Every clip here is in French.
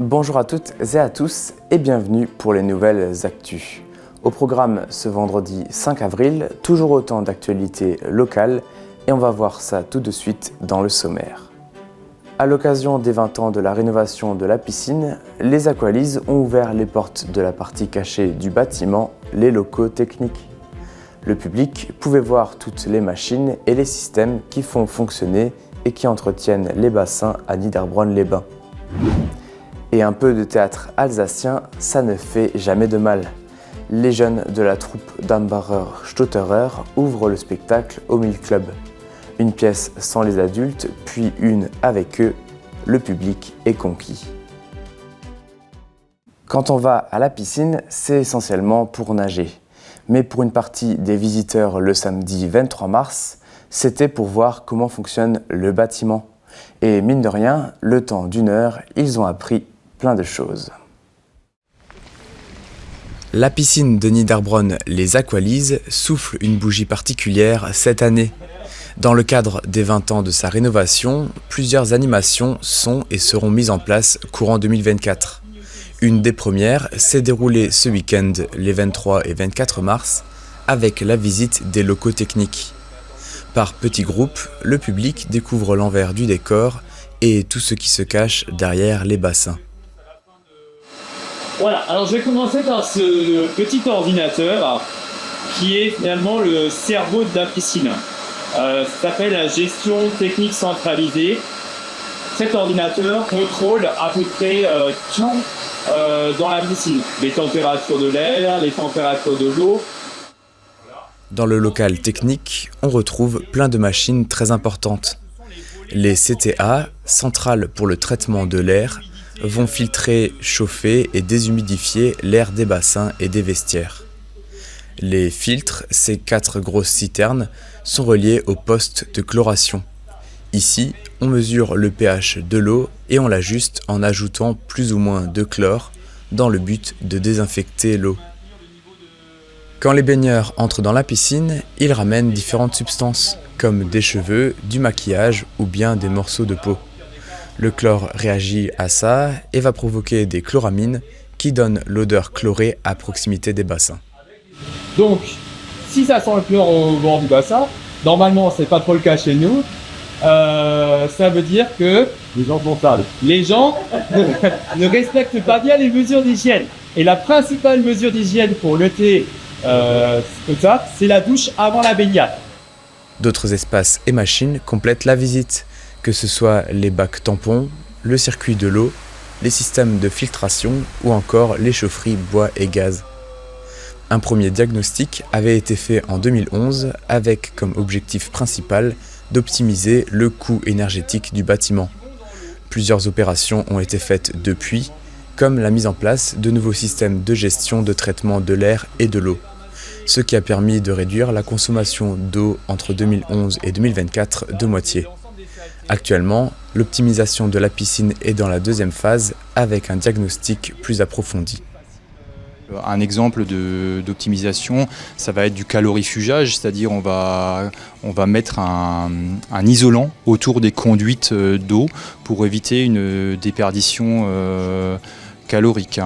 Bonjour à toutes et à tous et bienvenue pour les nouvelles actus. Au programme ce vendredi 5 avril, toujours autant d'actualités locales et on va voir ça tout de suite dans le sommaire. À l'occasion des 20 ans de la rénovation de la piscine, les Aqualise ont ouvert les portes de la partie cachée du bâtiment, les locaux techniques. Le public pouvait voir toutes les machines et les systèmes qui font fonctionner et qui entretiennent les bassins à Niederbronn-les-Bains. Et un peu de théâtre alsacien, ça ne fait jamais de mal. Les jeunes de la troupe d'Ambarer Stotterer ouvrent le spectacle au Mill Club. Une pièce sans les adultes, puis une avec eux, le public est conquis. Quand on va à la piscine, c'est essentiellement pour nager. Mais pour une partie des visiteurs le samedi 23 mars, c'était pour voir comment fonctionne le bâtiment. Et mine de rien, le temps d'une heure, ils ont appris plein de choses. La piscine de Niederbronn, les Aqualise, souffle une bougie particulière cette année. Dans le cadre des 20 ans de sa rénovation, plusieurs animations sont et seront mises en place courant 2024. Une des premières s'est déroulée ce week-end, les 23 et 24 mars, avec la visite des locaux techniques. Par petits groupes, le public découvre l'envers du décor et tout ce qui se cache derrière les bassins. Voilà, alors je vais commencer par ce petit ordinateur qui est finalement le cerveau de la piscine. Ça s'appelle la gestion technique centralisée. Cet ordinateur contrôle à peu près tout dans la piscine. Les températures de l'air, les températures de l'eau. Dans le local technique, on retrouve plein de machines très importantes. Les CTA, centrales pour le traitement de l'air, vont filtrer, chauffer et déshumidifier l'air des bassins et des vestiaires. Les filtres, ces 4 grosses citernes, sont reliés au poste de chloration. Ici, on mesure le pH de l'eau et on l'ajuste en ajoutant plus ou moins de chlore dans le but de désinfecter l'eau. Quand les baigneurs entrent dans la piscine, ils ramènent différentes substances, comme des cheveux, du maquillage ou bien des morceaux de peau. Le chlore réagit à ça et va provoquer des chloramines qui donnent l'odeur chlorée à proximité des bassins. Donc, si ça sent le chlore au bord du bassin, normalement c'est pas trop le cas chez nous, ça veut dire que les gens sont sales. Les gens ne respectent pas bien les mesures d'hygiène. Et la principale mesure d'hygiène pour lutter comme ça, c'est la douche avant la baignade. D'autres espaces et machines complètent la visite, que ce soit les bacs tampons, le circuit de l'eau, les systèmes de filtration ou encore les chaufferies bois et gaz. Un premier diagnostic avait été fait en 2011 avec comme objectif principal d'optimiser le coût énergétique du bâtiment. Plusieurs opérations ont été faites depuis, comme la mise en place de nouveaux systèmes de gestion de traitement de l'air et de l'eau, ce qui a permis de réduire la consommation d'eau entre 2011 et 2024 de moitié. Actuellement, l'optimisation de la piscine est dans la deuxième phase avec un diagnostic plus approfondi. Un exemple d'optimisation, ça va être du calorifugage, c'est-à-dire on va mettre un isolant autour des conduites d'eau pour éviter une déperdition calorique.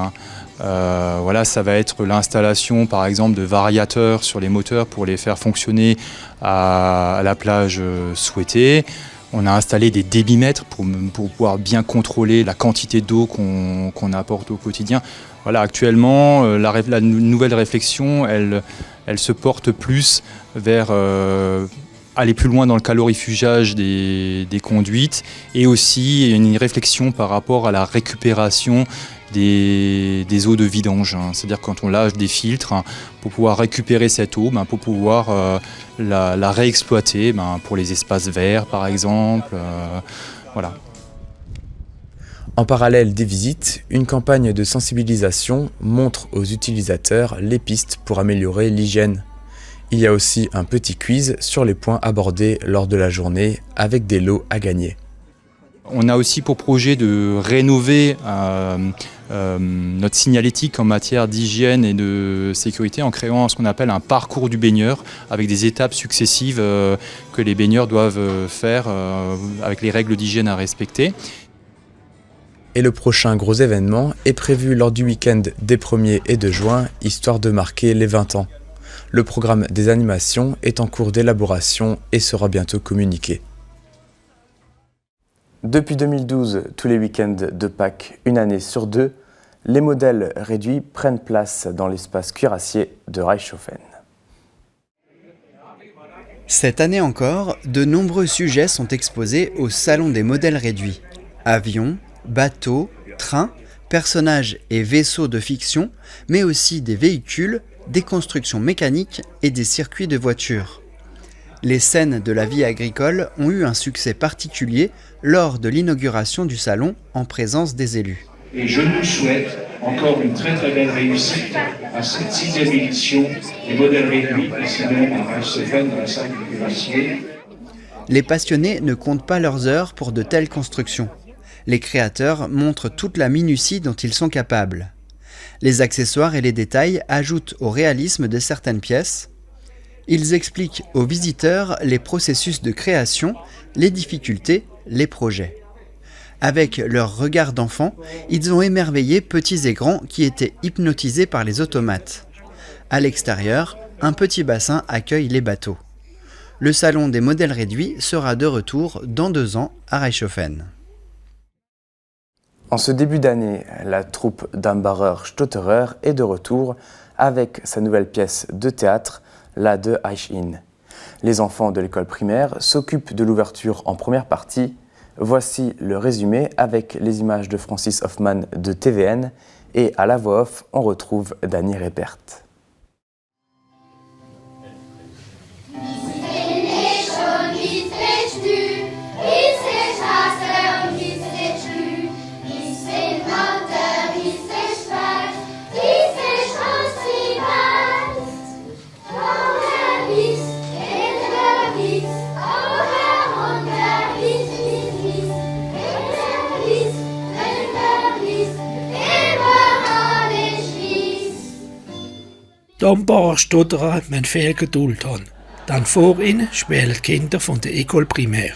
Voilà, ça va être l'installation par exemple de variateurs sur les moteurs pour les faire fonctionner à la plage souhaitée. On a installé des débitmètres pour pouvoir bien contrôler la quantité d'eau qu'on apporte au quotidien. Voilà, actuellement, la nouvelle réflexion, elle se porte plus vers aller plus loin dans le calorifugage des conduites et aussi une réflexion par rapport à la récupération des eaux de vidange. C'est-à-dire quand on lâche des filtres, pour pouvoir récupérer cette eau, pour pouvoir la réexploiter pour les espaces verts par exemple. Voilà. En parallèle des visites, une campagne de sensibilisation montre aux utilisateurs les pistes pour améliorer l'hygiène. Il y a aussi un petit quiz sur les points abordés lors de la journée avec des lots à gagner. On a aussi pour projet de rénover notre signalétique en matière d'hygiène et de sécurité en créant ce qu'on appelle un parcours du baigneur avec des étapes successives que les baigneurs doivent faire avec les règles d'hygiène à respecter. Et le prochain gros événement est prévu lors du week-end des 1er et 2 juin, histoire de marquer les 20 ans. Le programme des animations est en cours d'élaboration et sera bientôt communiqué. Depuis 2012, tous les week-ends de Pâques, une année sur 2, les modèles réduits prennent place dans l'espace cuirassier de Reichshofen. Cette année encore, de nombreux sujets sont exposés au Salon des modèles réduits. Avions, bateaux, trains, personnages et vaisseaux de fiction, mais aussi des véhicules, des constructions mécaniques et des circuits de voitures. Les scènes de la vie agricole ont eu un succès particulier lors de l'inauguration du salon en présence des élus. Et je nous souhaite encore une très très belle réussite à cette 6e édition des modèles réduits, ici même à Reichshofen, dans la salle du cuirassier. Les passionnés ne comptent pas leurs heures pour de telles constructions. Les créateurs montrent toute la minutie dont ils sont capables. Les accessoires et les détails ajoutent au réalisme de certaines pièces. Ils expliquent aux visiteurs les processus de création, les difficultés, les projets. Avec leur regard d'enfant, ils ont émerveillé petits et grands qui étaient hypnotisés par les automates. À l'extérieur, un petit bassin accueille les bateaux. Le salon des modèles réduits sera de retour dans 2 ans à Reichshofen. En ce début d'année, la troupe d'Ambarer Stotterer est de retour avec sa nouvelle pièce de théâtre, la de Eich-In. Les enfants de l'école primaire s'occupent de l'ouverture en première partie. Voici le résumé avec les images de Francis Hoffman de TVN et à la voix off, on retrouve Dany Reppert. Die Ambarer Stotterer müssen viel Geduld haben. Denn vor ihnen spielen die Kinder von der École Primaire.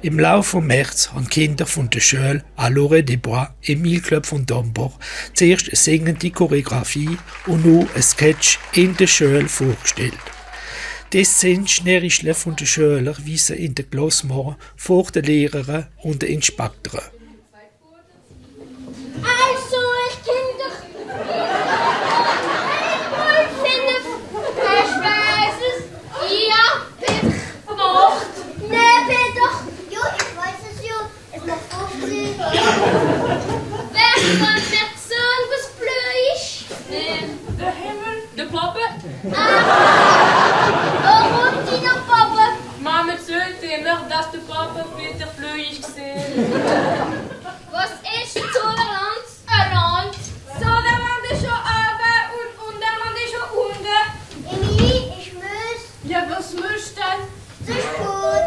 Im Laufe des März haben Kinder von der Schule à Loré des Bois im Milclub von Dombach zuerst eine singende Choreografie und nun ein Sketch in der Schule vorgestellt. Die Szenenschnerischle von den Schülern weisen in der Klasse morgen vor den Lehrern und den Inspektoren. Also, ich Kinder. Dass der Papa wieder flügig gesehen. Was ist Toleranz? Ein Land. So, der Mann ist schon oben und der Mann ist schon unten. Emilie, ich muss. Ja, was musst du denn? Das ist gut.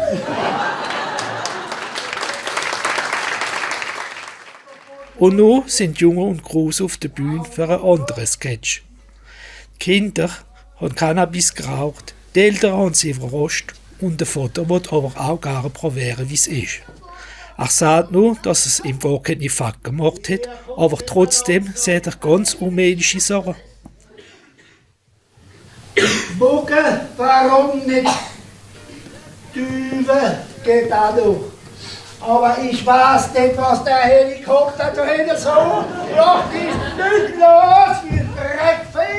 Und nun sind Junge und Groß auf der Bühne für einen anderen Sketch. Die Kinder haben Cannabis geraucht, die Eltern haben sie verrostet und der Vater will aber auch gerne probieren, wie es ist. Er sagt nur, dass es ihm gar keine Fakt gemacht hat, aber trotzdem sieht er ganz unmögliche Sachen. Bogen, warum nicht? Düve geht da durch. Aber ich weiß nicht, was der Helikopter da hinten so. Doch, ist nicht los, ihr Dreckvieh!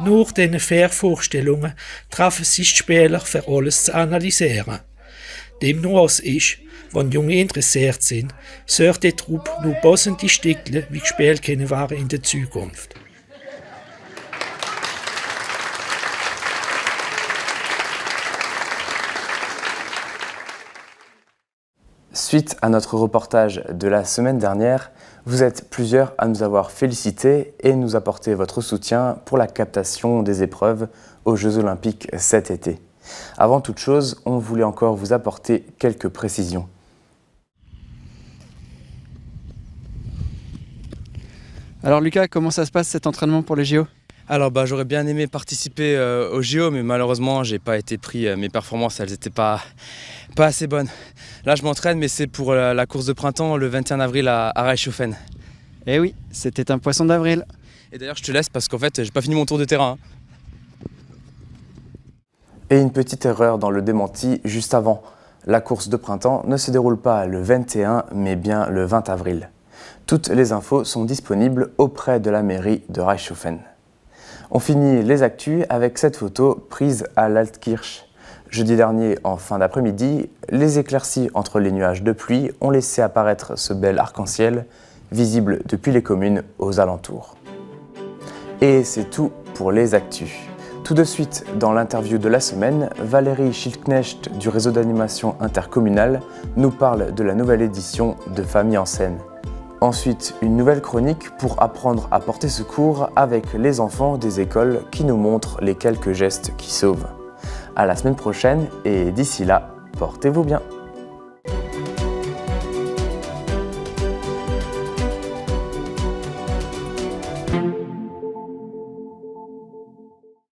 Nach diesen Fair-Vorstellungen treffen sich die Spieler für alles zu analysieren. Dem nur was ist, wenn Junge interessiert sind, sorgt die Truppe nur passende Stücke, wie gespielt können waren in der Zukunft. Suite à notre reportage de la semaine dernière, vous êtes plusieurs à nous avoir félicités et nous apporter votre soutien pour la captation des épreuves aux Jeux Olympiques cet été. Avant toute chose, on voulait encore vous apporter quelques précisions. Alors Lucas, comment ça se passe cet entraînement pour les JO ? Alors j'aurais bien aimé participer au JO, mais malheureusement j'ai pas été pris, mes performances elles étaient pas assez bonnes. Là je m'entraîne, mais c'est pour la course de printemps le 21 avril à Reichshofen. Eh oui, c'était un poisson d'avril. Et d'ailleurs je te laisse parce qu'en fait j'ai pas fini mon tour de terrain. Et une petite erreur dans le démenti juste avant. La course de printemps ne se déroule pas le 21 mais bien le 20 avril. Toutes les infos sont disponibles auprès de la mairie de Reichshofen. On finit les actus avec cette photo prise à l'Altkirch. Jeudi dernier, en fin d'après-midi, les éclaircies entre les nuages de pluie ont laissé apparaître ce bel arc-en-ciel, visible depuis les communes aux alentours. Et c'est tout pour les actus. Tout de suite, dans l'interview de la semaine, Valérie Schildknecht du réseau d'animation intercommunal nous parle de la nouvelle édition de Famille en scène. Ensuite, une nouvelle chronique pour apprendre à porter secours avec les enfants des écoles qui nous montrent les quelques gestes qui sauvent. À la semaine prochaine et d'ici là, portez-vous bien.